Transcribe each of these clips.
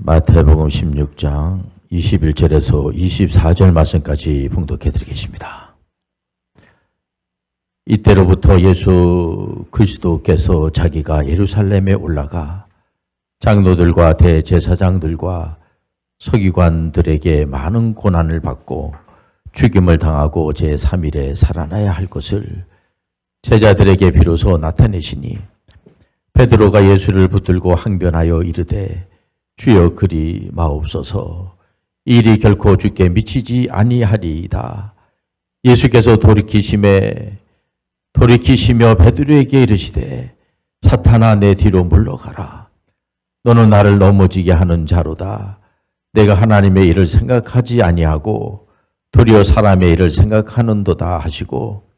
마태복음 16장 21절에서 24절 말씀까지 봉독해 드리겠습니다. 이때로부터 예수 그리스도께서 자기가 예루살렘에 올라가 장로들과 대제사장들과 서기관들에게 많은 고난을 받고 죽임을 당하고 제3일에 살아나야 할 것을 제자들에게 비로소 나타내시니 베드로가 예수를 붙들고 항변하여 이르되 주여 그리 마옵소서. 이 일이 결코 주께 미치지 아니하리이다. 예수께서 돌이키시며 베드로에게 이르시되 사탄아 내 뒤로 물러가라. 너는 나를 넘어지게 하는 자로다. 내가 하나님의 일을 생각하지 아니하고 도리어 사람의 일을 생각하는도다 하시고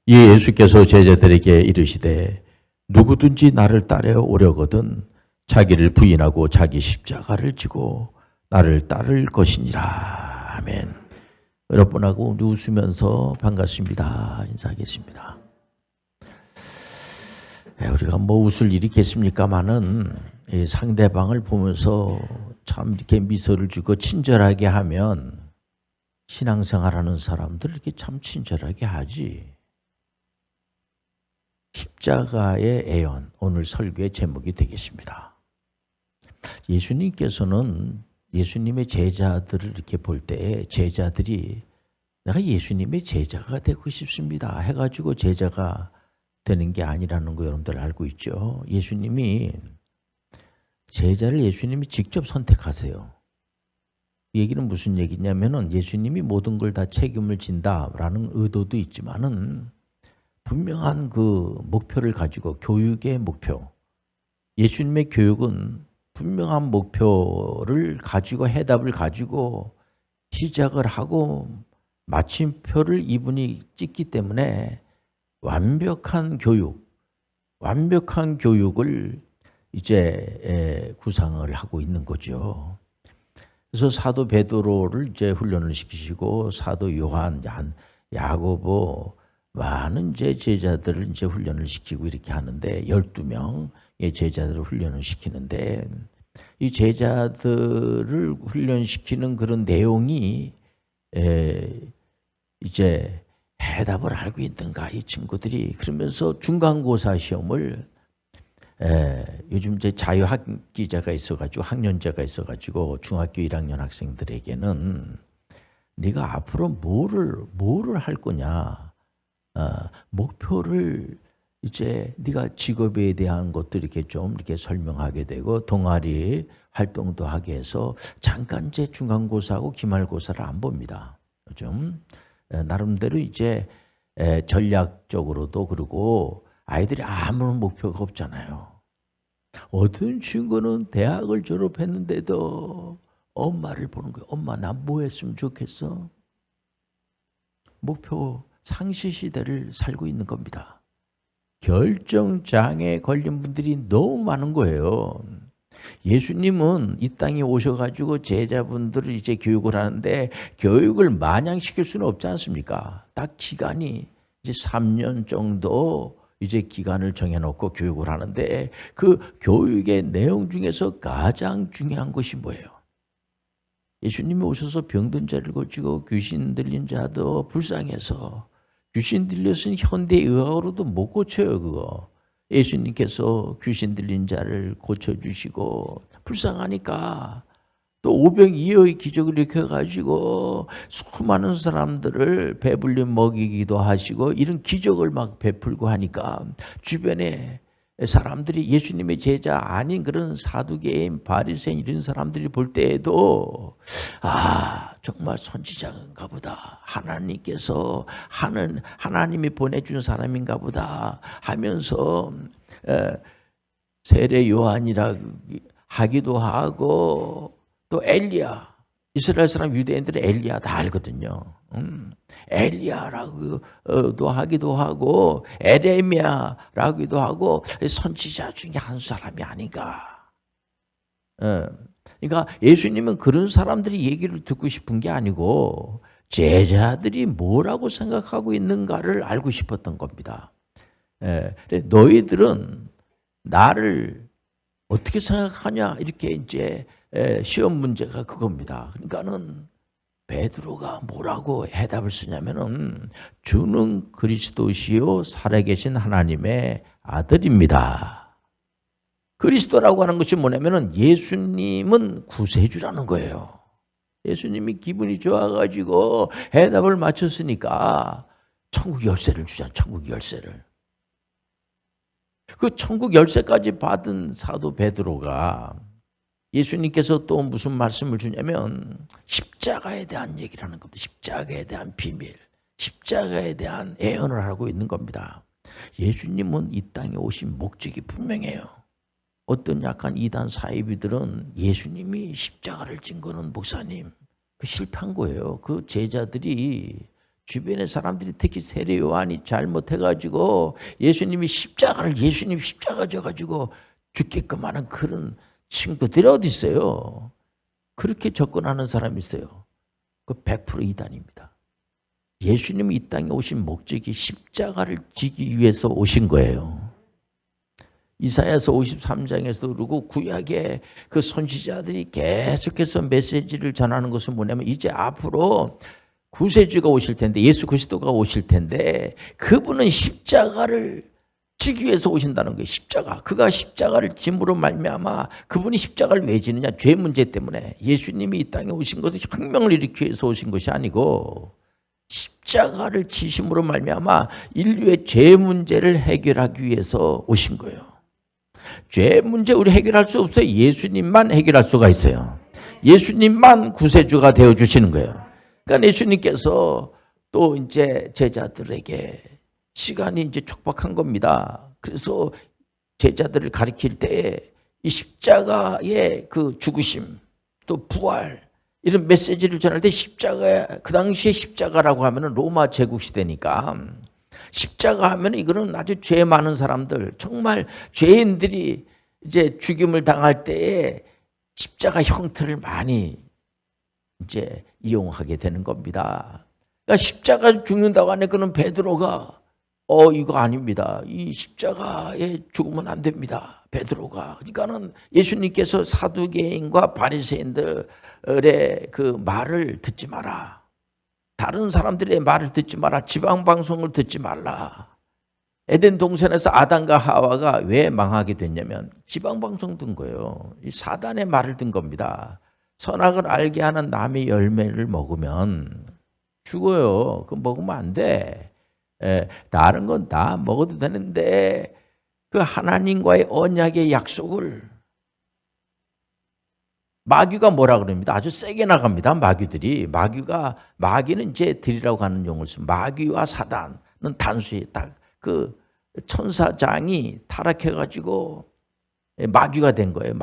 이에 예수께서 제자들에게 이르시되 누구든지 나를 따라 오려거든 자기를 부인하고 자기 십자가를 지고 나를 따를 것이니라. 아멘. 여러분하고 우리 웃으면서 반갑습니다 인사하겠습니다. 우리가 뭐 웃을 일이 있겠습니까마는 상대방을 보면서 참 이렇게 미소를 주고 친절하게 하면 신앙생활하는 사람들 이렇게 참 친절하게 하지. 십자가의 애연, 오늘 설교의 제목이 되겠습니다. 예수님께서는 예수님의 제자들을 이렇게 볼 때 제자들이 내가 예수님의 제자가 되고 싶습니다 해가지고 제자가 되는 게 아니라는 거 여러분들 알고 있죠? 예수님이 직접 선택하세요. 이 얘기는 무슨 얘기냐면은 예수님이 모든 걸 다 책임을 진다라는 의도도 있지만은 분명한 그 목표를 가지고 교육의 목표, 예수님의 교육은 분명한 목표를 가지고 해답을 가지고 시작을 하고 마침표를 이분이 찍기 때문에 완벽한 교육을 이제 구상을 하고 있는 거죠. 그래서 사도 베드로를 이제 훈련을 시키시고 사도 요한, 야고보 많은 이제 제자들을 이제 훈련을 시키고 이렇게 하는데 12명의 제자들을 훈련을 시키는데 이 제자들을 훈련시키는 그런 내용이 이제 해답을 알고 있는가 이 친구들이. 그러면서 중간고사 시험을 요즘 이제 자유학기제가 있어가지고 학년제가 있어가지고 중학교 1학년 학생들에게는 네가 앞으로 뭐를 할 거냐, 목표를 이제 네가 직업에 대한 것도 이렇게 좀 이렇게 설명하게 되고 동아리 활동도 하게 해서 잠깐 이제 중간고사하고 기말고사를 안 봅니다. 좀 나름대로 이제 전략적으로도. 그리고 아이들이 아무런 목표가 없잖아요. 어떤 친구는 대학을 졸업했는데도 엄마를 보는 거예요. 엄마 나 뭐 했으면 좋겠어? 목표 상시 시대를 살고 있는 겁니다. 결정장애에 걸린 분들이 너무 많은 거예요. 예수님은 이 땅에 오셔가지고 제자분들을 이제 교육을 하는데 교육을 마냥 시킬 수는 없지 않습니까? 딱 기간이 이제 3년 정도 이제 기간을 정해놓고 교육을 하는데 그 교육의 내용 중에서 가장 중요한 것이 뭐예요? 예수님이 오셔서 병든 자를 고치고 귀신 들린 자도 불쌍해서 귀신 들렸으니 현대의학으로도 못 고쳐요 그거. 예수님께서 귀신 들린 자를 고쳐주시고 불쌍하니까 또 오병이어의 기적을 일으켜가지고 수많은 사람들을 배불리 먹이기도 하시고 이런 기적을 막 베풀고 하니까 주변에 사람들이 예수님의 제자 아닌 그런 사두개인 바리새인 이런 사람들이 볼 때에도 정말 선지자인가 보다. 하나님께서 하나님이 보내준 사람인가 보다 하면서 세례 요한이라 하기도 하고 또 엘리야, 이스라엘 사람 유대인들은 엘리야 다 알거든요. 엘리야라고도 하기도 하고 에레미야라기도 하고 선지자 중에 한 사람이 아닌가. 그러니까 예수님은 그런 사람들이 얘기를 듣고 싶은 게 아니고 제자들이 뭐라고 생각하고 있는가를 알고 싶었던 겁니다. 너희들은 나를 어떻게 생각하냐 이렇게 이제 시험 문제가 그겁니다. 그러니까는 베드로가 뭐라고 해답을 쓰냐면은 주는 그리스도시요 살아계신 하나님의 아들입니다. 그리스도라고 하는 것이 뭐냐면은 예수님은 구세주라는 거예요. 예수님이 기분이 좋아가지고 해답을 맞췄으니까 천국 열쇠를 주잖아요. 천국 열쇠를. 그 천국 열쇠까지 받은 사도 베드로가 예수님께서 또 무슨 말씀을 주냐면 십자가에 대한 얘기를 하는 겁니다. 십자가에 대한 비밀, 십자가에 대한 예언을 하고 있는 겁니다. 예수님은 이 땅에 오신 목적이 분명해요. 어떤 약간 이단 사이비들은 예수님이 십자가를 진 거는 목사님 그 실패한 거예요. 그 제자들이 주변의 사람들이 특히 세례 요한이 잘못해가지고 예수님이 예수님 십자가 져가지고 죽게끔 하는 그런 친구들이 어디 있어요? 그렇게 접근하는 사람이 있어요. 그 100% 이단입니다. 예수님이 이 땅에 오신 목적이 십자가를 지기 위해서 오신 거예요. 이사야서 53장에서도 그러고 구약의 그 선지자들이 계속해서 메시지를 전하는 것은 뭐냐면 이제 앞으로 구세주가 오실 텐데 예수 그리스도가 오실 텐데 그분은 십자가를 지기 위해서 오신다는 거예요. 십자가. 그가 십자가를 짐으로 말미암아 그분이 십자가를 왜 지느냐? 죄 문제 때문에. 예수님이 이 땅에 오신 것은 혁명을 일으키기 위해서 오신 것이 아니고 십자가를 지심으로 말미암아 인류의 죄 문제를 해결하기 위해서 오신 거예요. 죄 문제 우리 해결할 수 없어요. 예수님만 해결할 수가 있어요. 예수님만 구세주가 되어 주시는 거예요. 그러니까 예수님께서 또 이제 제자들에게 시간이 이제 촉박한 겁니다. 그래서 제자들을 가리킬 때에 이 십자가의 그 죽으심 또 부활 이런 메시지를 전할 때 그 당시에 십자가라고 하면은 로마 제국 시대니까 십자가 하면 이거는 아주 죄 많은 사람들, 정말 죄인들이 이제 죽임을 당할 때에 십자가 형태를 많이 이제 이용하게 되는 겁니다. 그러니까 십자가 죽는다고 하네. 그는 베드로가 이거 아닙니다. 이 십자가에 죽으면 안 됩니다. 베드로가. 그러니까는 예수님께서 사두개인과 바리새인들의 그 말을 듣지 마라. 다른 사람들의 말을 듣지 마라. 지방 방송을 듣지 말라. 에덴 동산에서 아담과 하와가 왜 망하게 됐냐면 지방 방송 든 거예요. 이 사단의 말을 든 겁니다. 선악을 알게 하는 나무의 열매를 먹으면 죽어요. 그거 먹으면 안 돼. 다른 건 다 먹어도 되는데 그 하나님과의 언약의 약속을 마귀가 뭐라 그럽니다. 아주 세게 나갑니다. 마귀는 이제 들이라고 하는 용어를 씁니다. 마귀와 사단은 단순히 딱 그 천사장이 타락해가지고 마귀가 된 거예요.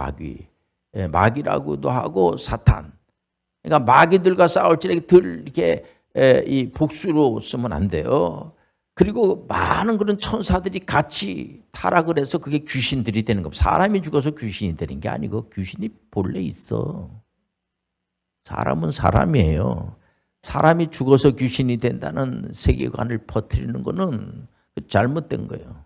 마귀라고도 하고 사탄. 그러니까 마귀들과 싸울지라도 이렇게 이 복수로 쓰면 안 돼요. 그리고 많은 그런 천사들이 같이 타락을 해서 그게 귀신들이 되는 겁니다. 사람이 죽어서 귀신이 되는 게 아니고 귀신이 본래 있어. 사람은 사람이에요. 사람이 죽어서 귀신이 된다는 세계관을 퍼뜨리는 거는 잘못된 거예요.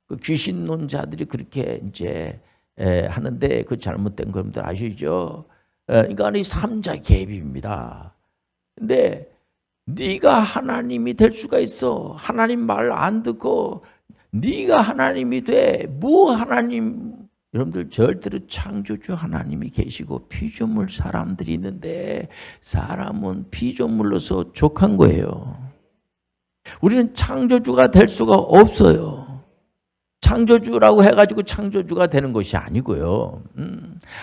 그 귀신론자들이 그렇게 이제 하는데 그 잘못된 겁니다. 아시죠? 그러니까 이 삼자 개입입니다. 근데 네가 하나님이 될 수가 있어. 하나님 말 안 듣고 네가 하나님이 돼. 여러분들 절대로 창조주 하나님이 계시고 피조물 사람들이 있는데 사람은 피조물로서 족한 거예요. 우리는 창조주가 될 수가 없어요. 창조주라고 해가지고 창조주가 되는 것이 아니고요.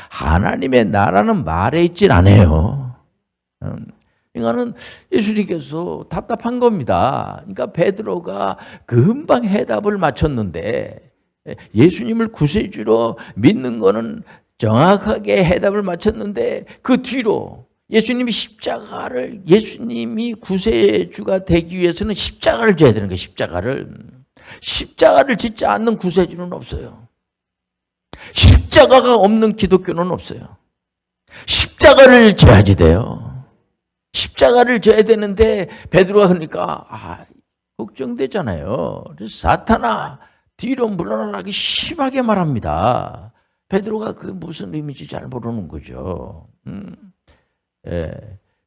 하나님의 나라는 말에 있질 않아요. 그러니까는 예수님께서 답답한 겁니다. 그러니까 베드로가 금방 해답을 맞췄는데 예수님을 구세주로 믿는 거는 정확하게 해답을 맞췄는데 그 뒤로 예수님이 구세주가 되기 위해서는 십자가를 져야 되는 거예요. 십자가를 짓지 않는 구세주는 없어요. 십자가가 없는 기독교는 없어요. 십자가를 져야지 돼요. 십자가를 져야 되는데 베드로가 그러니까 걱정되잖아요. 그래서 사탄아 뒤로 물러나라고 심하게 말합니다. 베드로가 그게 무슨 의미인지 잘 모르는 거죠. 예.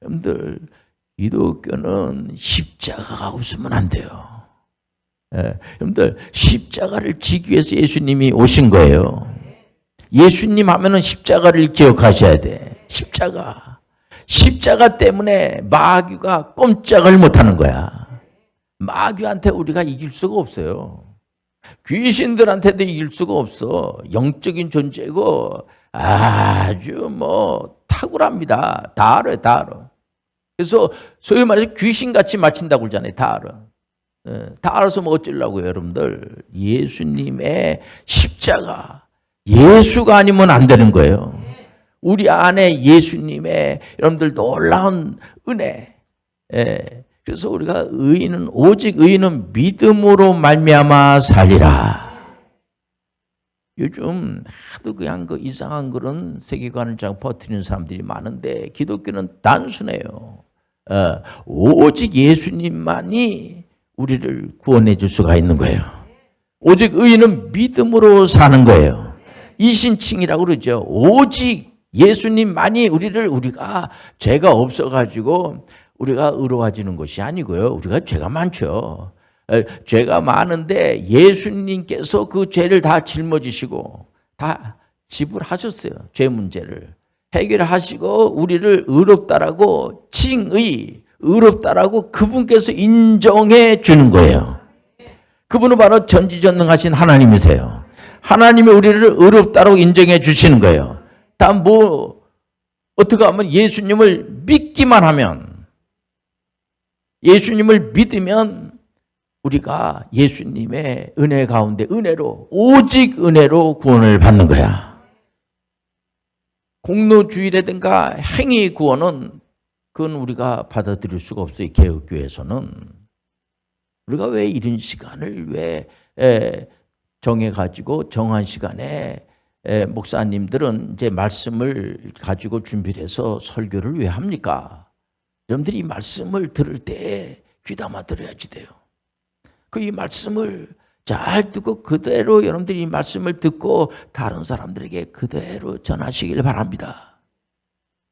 여러분들, 기독교는 십자가가 없으면 안 돼요. 예. 여러분들, 십자가를 지기 위해서 예수님이 오신 거예요. 예수님 하면은 십자가를 기억하셔야 돼. 십자가 때문에 마귀가 꼼짝을 못하는 거야. 마귀한테 우리가 이길 수가 없어요. 귀신들한테도 이길 수가 없어. 영적인 존재고 아주 탁월합니다. 다 알아요, 다 알아. 그래서 소위 말해서 귀신같이 맞힌다고 그러잖아요. 다 알아. 다 알아서 어쩌려고요, 여러분들. 예수님의 십자가, 예수가 아니면 안 되는 거예요. 우리 안에 예수님의 여러분들 놀라운 은혜. 그래서 우리가 오직 의인은 믿음으로 말미암아 살리라. 요즘 하도 그냥 이상한 그런 세계관을 잘 퍼뜨리는 사람들이 많은데 기독교는 단순해요. 오직 예수님만이 우리를 구원해 줄 수가 있는 거예요. 오직 의인은 믿음으로 사는 거예요. 이신칭이라고 그러죠. 오직 예수님만이 우리가 죄가 없어가지고 우리가 의로워지는 것이 아니고요. 우리가 죄가 많죠. 죄가 많은데 예수님께서 그 죄를 다 짊어지시고 다 지불하셨어요. 죄 문제를 해결하시고 우리를 의롭다라고 의롭다라고 그분께서 인정해 주는 거예요. 그분은 바로 전지전능하신 하나님이세요. 하나님이 우리를 의롭다라고 인정해 주시는 거예요. 다 어떻게 하면 예수님을 믿기만 하면, 예수님을 믿으면 우리가 예수님의 은혜 가운데 오직 은혜로 구원을 받는 거야. 공로주의라든가 행위 구원은 그건 우리가 받아들일 수가 없어요. 개혁교회에서는. 우리가 왜 이런 시간을 정해가지고 정한 시간에 목사님들은 이제 말씀을 가지고 준비를 해서 설교를 왜 합니까? 여러분들이 이 말씀을 들을 때 귀담아 들어야지 돼요. 이 말씀을 잘 듣고 그대로 여러분들이 이 말씀을 듣고 다른 사람들에게 그대로 전하시길 바랍니다.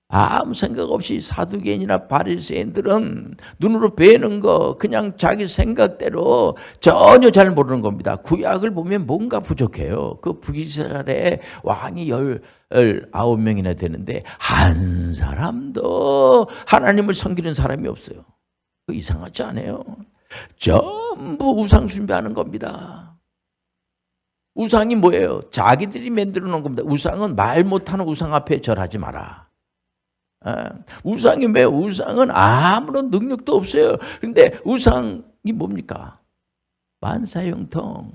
아무 생각 없이 사두개인이나 바리새인들은 눈으로 뵈는 거 그냥 자기 생각대로 전혀 잘 모르는 겁니다. 구약을 보면 뭔가 부족해요. 그 북이스라엘의 왕이 19명이나 되는데 한 사람도 하나님을 섬기는 사람이 없어요. 이상하지 않아요? 전부 우상 숭배하는 겁니다. 우상이 뭐예요? 자기들이 만들어 놓은 겁니다. 우상은 말 못하는 우상 앞에 절하지 마라. 우상이 왜? 우상은 아무런 능력도 없어요. 그런데 우상이 뭡니까? 만사형통.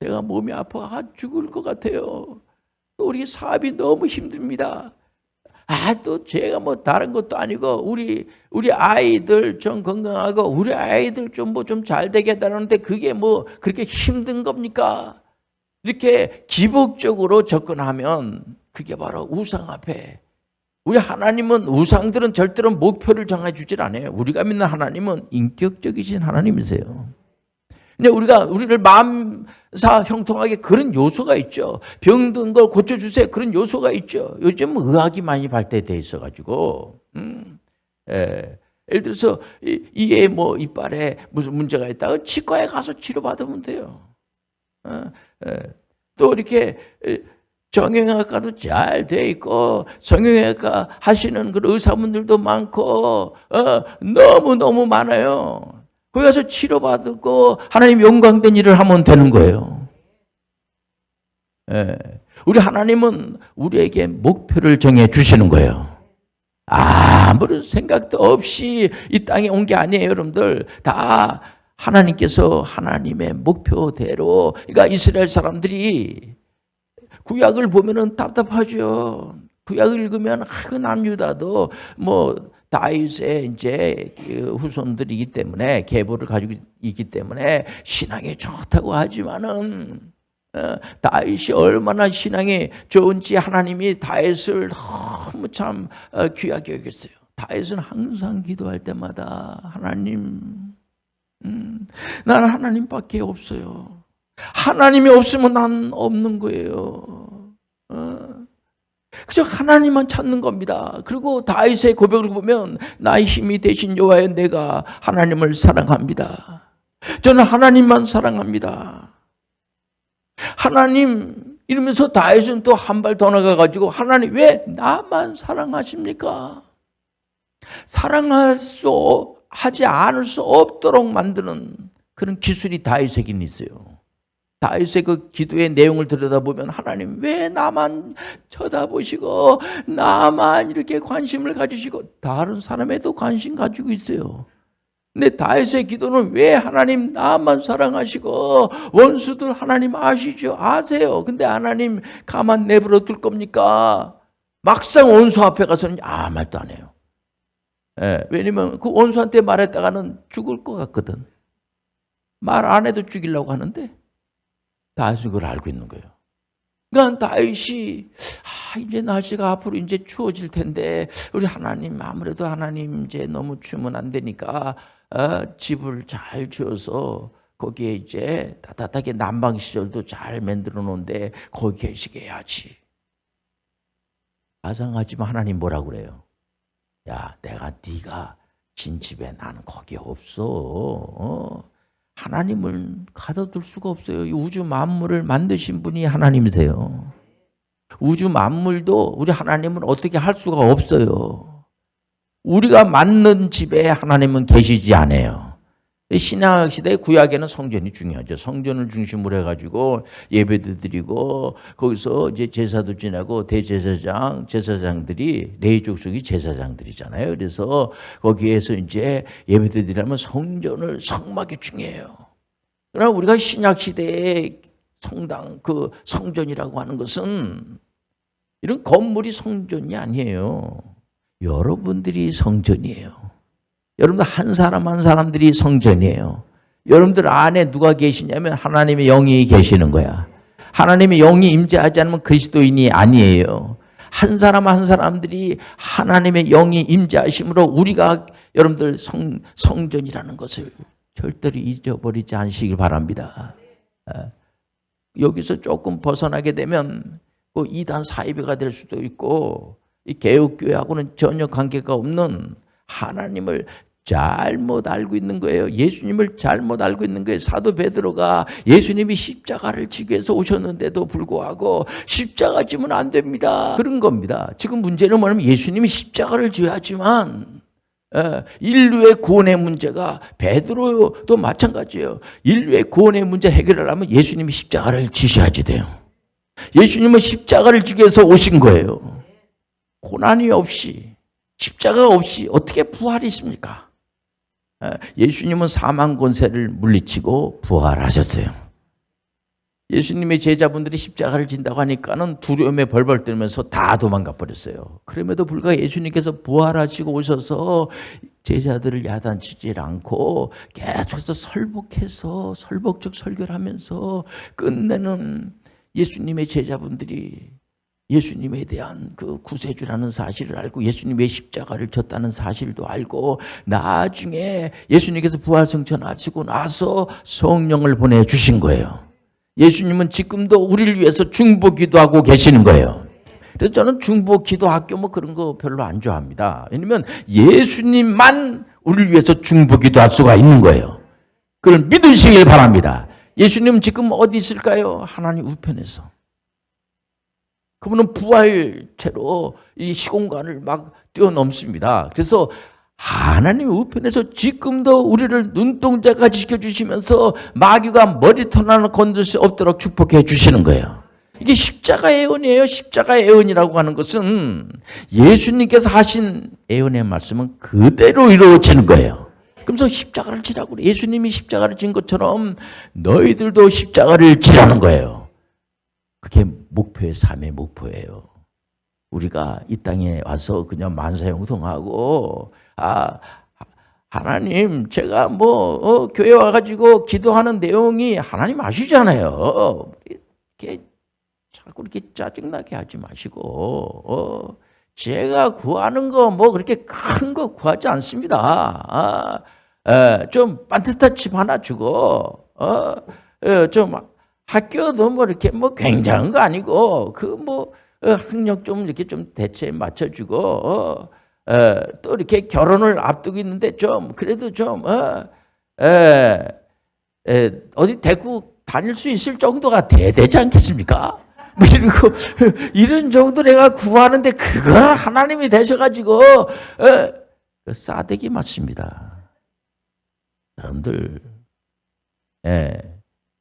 내가 몸이 아파 죽을 것 같아요. 또 우리 사업이 너무 힘듭니다. 또 제가 다른 것도 아니고 우리 아이들 좀 건강하고 우리 아이들 좀 잘 되게 해달라는데 그게 그렇게 힘든 겁니까? 이렇게 기복적으로 접근하면 그게 바로 우상 앞에. 우리 하나님은 우상들은 절대로 목표를 정해주질 않아요. 우리가 믿는 하나님은 인격적이신 하나님이세요. 근데 우리를 마음사 형통하게 그런 요소가 있죠. 병든 걸 고쳐주세요. 그런 요소가 있죠. 요즘 의학이 많이 발달되어 있어가지고, 예를 들어서 이게 이빨에 무슨 문제가 있다가 치과에 가서 치료받으면 돼요. 또 이렇게 정형외과도 잘 돼 있고 성형외과 하시는 그 의사분들도 많고 너무 많아요. 거기 가서 치료받고 하나님 영광된 일을 하면 되는 거예요. 우리 하나님은 우리에게 목표를 정해 주시는 거예요. 아무런 생각도 없이 이 땅에 온 게 아니에요. 여러분들 다 하나님께서 하나님의 목표대로, 그러니까 이스라엘 사람들이 구약을 보면은 답답하죠. 구약을 읽으면 남유다도 다윗의 이제 후손들이기 때문에 계보를 가지고 있기 때문에 신앙이 좋다고 하지만은 다윗이 얼마나 신앙이 좋은지 하나님이 다윗을 너무 참 귀하게 여겼어요. 다윗은 항상 기도할 때마다 하나님, 나는 하나님밖에 없어요. 하나님이 없으면 난 없는 거예요. 그저 하나님만 찾는 겁니다. 그리고 다윗의 고백을 보면 나의 힘이 되신 여호와여 내가 하나님을 사랑합니다. 저는 하나님만 사랑합니다. 하나님 이러면서 다윗은 또 한 발 더 나가가지고 하나님 왜 나만 사랑하십니까? 하지 않을 수 없도록 만드는 그런 기술이 다윗에게는 있어요. 다윗의 그 기도의 내용을 들여다보면 하나님 왜 나만 쳐다보시고 나만 이렇게 관심을 가지시고 다른 사람에도 관심 가지고 있어요. 근데 다윗의 기도는 왜 하나님 나만 사랑하시고 원수들 하나님 아시죠? 아세요. 근데 하나님 가만 내버려 둘 겁니까? 막상 원수 앞에 가서는 아무 말도 안 해요. 왜냐면 그 원수한테 말했다가는 죽을 것 같거든. 말 안 해도 죽이려고 하는데 다윗은 그걸 알고 있는 거예요. 그러니까 다윗이 이제 날씨가 앞으로 이제 추워질 텐데 우리 하나님 아무래도 하나님 이제 너무 추우면 안 되니까 집을 잘 지어서 거기에 이제 따뜻하게 난방 시설도 잘 만들어 놓은데 거기 계시게 해야지. 가상하지만 하나님 뭐라고 그래요? 야, 네가 진 집에 나는 거기 없어. 하나님을 가둬둘 수가 없어요. 이 우주 만물을 만드신 분이 하나님이세요. 우주 만물도 우리 하나님은 어떻게 할 수가 없어요. 우리가 만든 집에 하나님은 계시지 않아요. 신약 시대 구약에는 성전이 중요하죠. 성전을 중심으로 해가지고 예배도 드리고 거기서 이제 제사도 지내고 대제사장, 제사장들이 레위 족속이 제사장들이잖아요. 그래서 거기에서 이제 예배도 드리려면 성막이 중요해요. 그러나 우리가 신약 시대의 성당, 그 성전이라고 하는 것은 이런 건물이 성전이 아니에요. 여러분들이 성전이에요. 여러분들 한 사람 한 사람들이 성전이에요. 여러분들 안에 누가 계시냐면 하나님의 영이 계시는 거야. 하나님의 영이 임재하지 않으면 그리스도인이 아니에요. 한 사람 한 사람들이 하나님의 영이 임재하심으로 우리가 여러분들 성전이라는 것을 절대로 잊어버리지 않으시길 바랍니다. 여기서 조금 벗어나게 되면 그 이단 사이비가 될 수도 있고 이 개혁교회하고는 전혀 관계가 없는 하나님을 잘못 알고 있는 거예요. 예수님을 잘못 알고 있는 거예요. 사도 베드로가 예수님이 십자가를 지기 위해서 오셨는데도 불구하고 십자가 지면 안 됩니다. 그런 겁니다. 지금 문제는 뭐냐면 예수님이 십자가를 지어야지만 인류의 구원의 문제가 베드로도 마찬가지예요. 인류의 구원의 문제 해결을 하면 예수님이 십자가를 지셔야지 돼요. 예수님은 십자가를 지기 위해서 오신 거예요. 고난이 없이 십자가 없이 어떻게 부활이 있습니까? 예수님은 사망 권세를 물리치고 부활하셨어요. 예수님의 제자분들이 십자가를 진다고 하니까는 두려움에 벌벌 떨면서 다 도망가 버렸어요. 그럼에도 불구하고 예수님께서 부활하시고 오셔서 제자들을 야단치지 않고 계속해서 설복적 설교를 하면서 끝내는 예수님의 제자분들이 예수님에 대한 그 구세주라는 사실을 알고 예수님의 십자가를 졌다는 사실도 알고 나중에 예수님께서 부활승천하시고 나서 성령을 보내주신 거예요. 예수님은 지금도 우리를 위해서 중보 기도하고 계시는 거예요. 그래서 저는 중보 기도 학교 뭐 그런 거 별로 안 좋아합니다. 왜냐면 예수님만 우리를 위해서 중보 기도할 수가 있는 거예요. 그걸 믿으시길 바랍니다. 예수님 지금 어디 있을까요? 하나님 우편에서. 그분은 부활체로 이 시공간을 막 뛰어넘습니다. 그래서 하나님 우편에서 지금도 우리를 눈동자까지 지켜주시면서 마귀가 머리털 하나 건들 수 없도록 축복해 주시는 거예요. 이게 십자가의 애언이에요. 십자가의 애언이라고 하는 것은 예수님께서 하신 애언의 말씀은 그대로 이루어지는 거예요. 그러면서 십자가를 지라고 그래. 예수님이 십자가를 진 것처럼 너희들도 십자가를 지라는 거예요. 그게 목표의 삶의 목표예요. 우리가 이 땅에 와서 그냥 만사형통하고 하나님 제가 교회 와가지고 기도하는 내용이 하나님 아시잖아요. 이렇게 자꾸 이렇게 짜증나게 하지 마시고 제가 구하는 거 그렇게 큰 거 구하지 않습니다. 좀 반듯한 집 하나 주고 좀 학교도 뭐 이렇게 뭐 굉장한 거 아니고 그 뭐 학력 좀 이렇게 좀 대체에 맞춰주고 또 이렇게 결혼을 앞두고 있는데 좀 그래도 좀 어디 데리고 다닐 수 있을 정도가 되지 않겠습니까? 그리고 이런 정도 내가 구하는데 그걸 하나님이 되셔가지고 싸대기 맞습니다. 여러분들,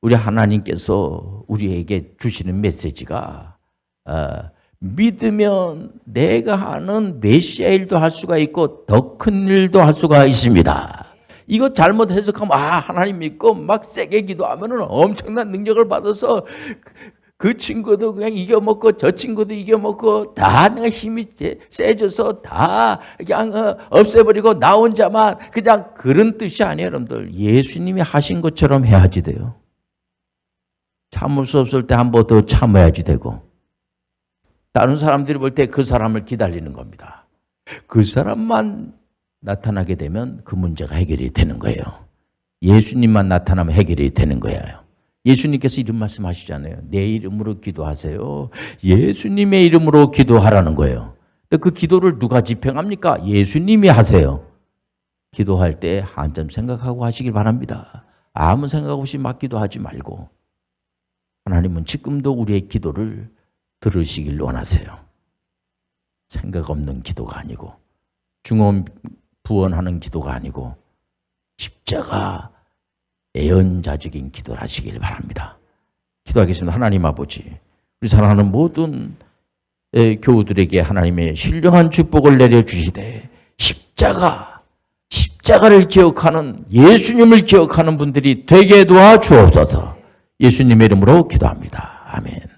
우리 하나님께서 우리에게 주시는 메시지가 믿으면 내가 하는 메시아 일도 할 수가 있고 더 큰 일도 할 수가 있습니다. 이거 잘못 해석하면 하나님 믿고 막 세게 기도하면 엄청난 능력을 받아서 그 친구도 그냥 이겨먹고 저 친구도 이겨먹고 다 내가 힘이 세져서 다 그냥 없애버리고 나 혼자만 그냥 그런 뜻이 아니에요. 여러분들 예수님이 하신 것처럼 해야지 돼요. 참을 수 없을 때 한 번 더 참아야지 되고 다른 사람들이 볼 때 그 사람을 기다리는 겁니다. 그 사람만 나타나게 되면 그 문제가 해결이 되는 거예요. 예수님만 나타나면 해결이 되는 거예요. 예수님께서 이런 말씀 하시잖아요. 내 이름으로 기도하세요. 예수님의 이름으로 기도하라는 거예요. 근데 그 기도를 누가 집행합니까? 예수님이 하세요. 기도할 때 한점 생각하고 하시길 바랍니다. 아무 생각 없이 막 기도하지 말고 하나님은 지금도 우리의 기도를 들으시길 원하세요. 생각 없는 기도가 아니고 중언 부언하는 기도가 아니고 십자가 애연자적인 기도를 하시길 바랍니다. 기도하겠습니다. 하나님 아버지, 우리 사랑하는 모든 교우들에게 하나님의 신령한 축복을 내려주시되 십자가를 기억하는 예수님을 기억하는 분들이 되게 도와주옵소서. 예수님의 이름으로 기도합니다. 아멘.